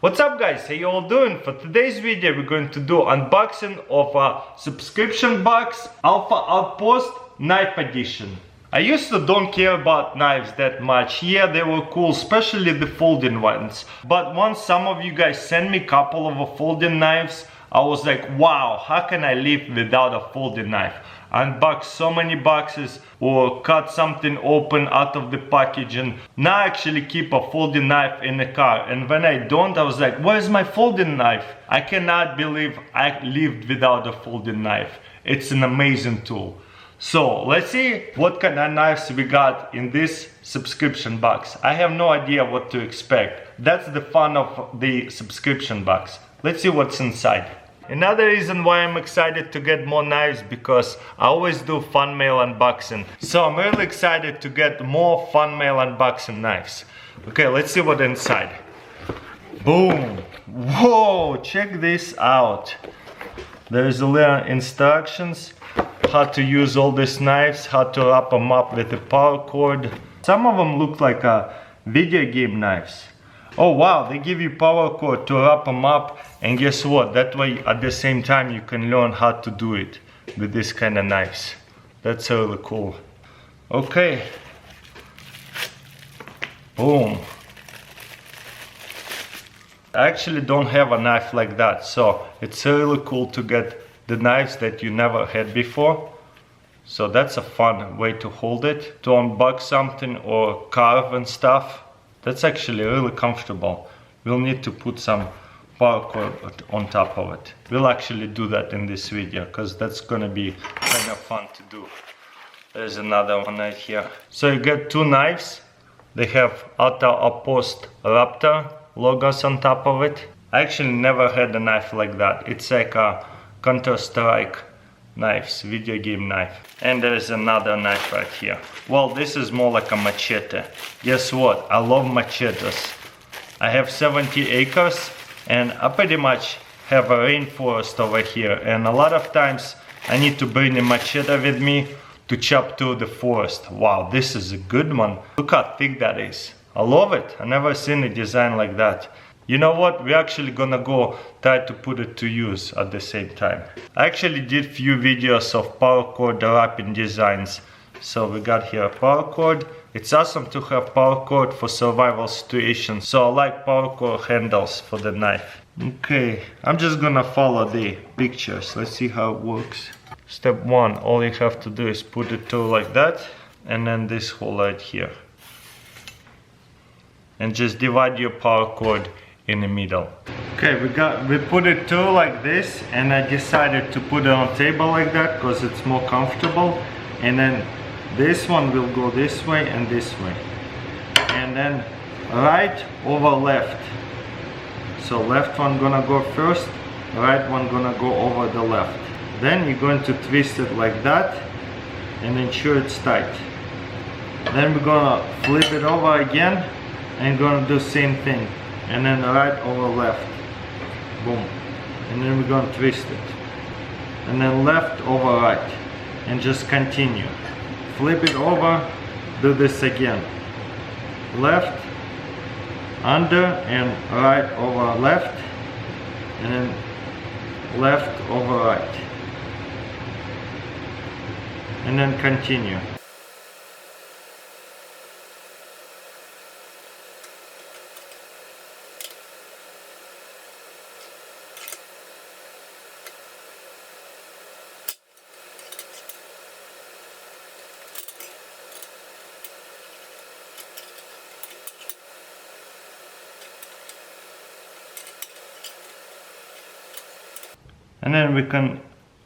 What's up guys, how you all doing? For today's video we're going to do unboxing of a subscription box Alpha Outpost Knife Edition. I used to don't care about knives that much. Yeah, they were cool, especially the folding ones. But once some of you guys sent me a couple of folding knives, I was like, wow, how can I live without a folding knife? Unbox so many boxes or cut something open out of the package, and now I actually keep a folding knife in the car, and when I don't, I was like, where's my folding knife? I cannot believe I lived without a folding knife. It's an amazing tool. So let's see what kind of knives we got in this subscription box. I have no idea what to expect. That's the fun of the subscription box. Let's see what's inside. Another reason why I'm excited to get more knives, because I always do fan mail unboxing. So I'm really excited to get more fan mail unboxing knives. Okay, let's see what's inside. Boom! Whoa! Check this out. There's a little instructions how to use all these knives, how to wrap them up with a power cord. Some of them look like video game knives. Oh wow, they give you power cord to wrap them up, and guess what? That way at the same time you can learn how to do it with this kind of knives. That's really cool. Okay. Boom. I actually don't have a knife like that, so it's really cool to get the knives that you never had before. So that's a fun way to hold it, to unbox something or carve and stuff. That's actually really comfortable. We'll need to put some power cord on top of it. We'll actually do that in this video, because that's gonna be kind of fun to do. There's another one right here. So you get two knives. They have Outpost Raptor logos on top of it. I actually never had a knife like that. It's like a Counter-Strike knives, video game knife. And there's another knife right here. Well, this is more like a machete. Guess what? I love machetes. I have 70 acres and I pretty much have a rainforest over here, and a lot of times I need to bring a machete with me to chop through the forest. Wow, this is a good one. Look how thick that is. I love it. I never seen a design like that. You know what? We're actually gonna go try to put it to use at the same time. I actually did few videos of power cord wrapping designs. So we got here a power cord. It's awesome to have power cord for survival situations. So I like power cord handles for the knife. Okay, I'm just gonna follow the pictures. Let's see how it works. Step one, all you have to do is put it through like that, and then this hole right here. And just divide your power cord in the middle. Okay, we put it through like this, and I decided to put it on table like that because it's more comfortable. And then this one will go this way and this way, and then right over left. So left one gonna go first, right one gonna go over the left. Then you're going to twist it like that and ensure it's tight. Then we're gonna flip it over again and gonna do same thing. And then right over left, boom, and then we're gonna twist it, and then left over right, and just continue. Flip it over, do this again, left, under, and right over left, and then left over right, and then continue. And then we can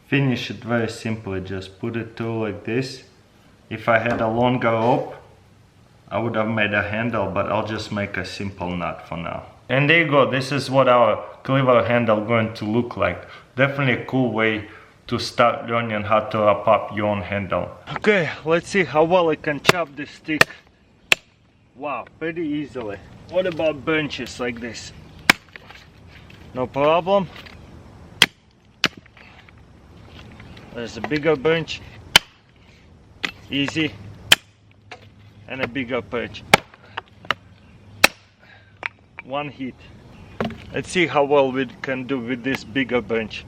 finish it very simply. Just put it through like this. If I had a longer rope, I would have made a handle, but I'll just make a simple knot for now. And there you go. This is what our cleaver handle going to look like. Definitely a cool way to start learning how to wrap up your own handle. Okay, let's see how well I can chop this stick. Wow, pretty easily. What about benches like this? No problem. There's a bigger bench, easy, and a bigger perch. One hit. Let's see how well we can do with this bigger bench.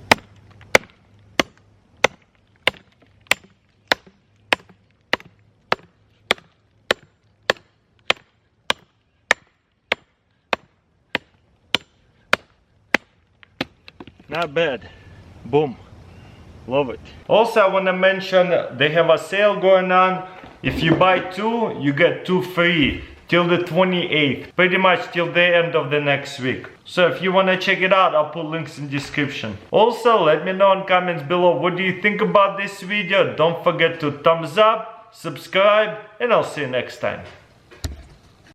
Not bad. Boom. Love it. Also, I want to mention they have a sale going on. If you buy two, you get two free till the 28th. Pretty much till the end of the next week. So if you want to check it out, I'll put links in the description. Also, let me know in comments below what do you think about this video. Don't forget to thumbs up, subscribe, and I'll see you next time.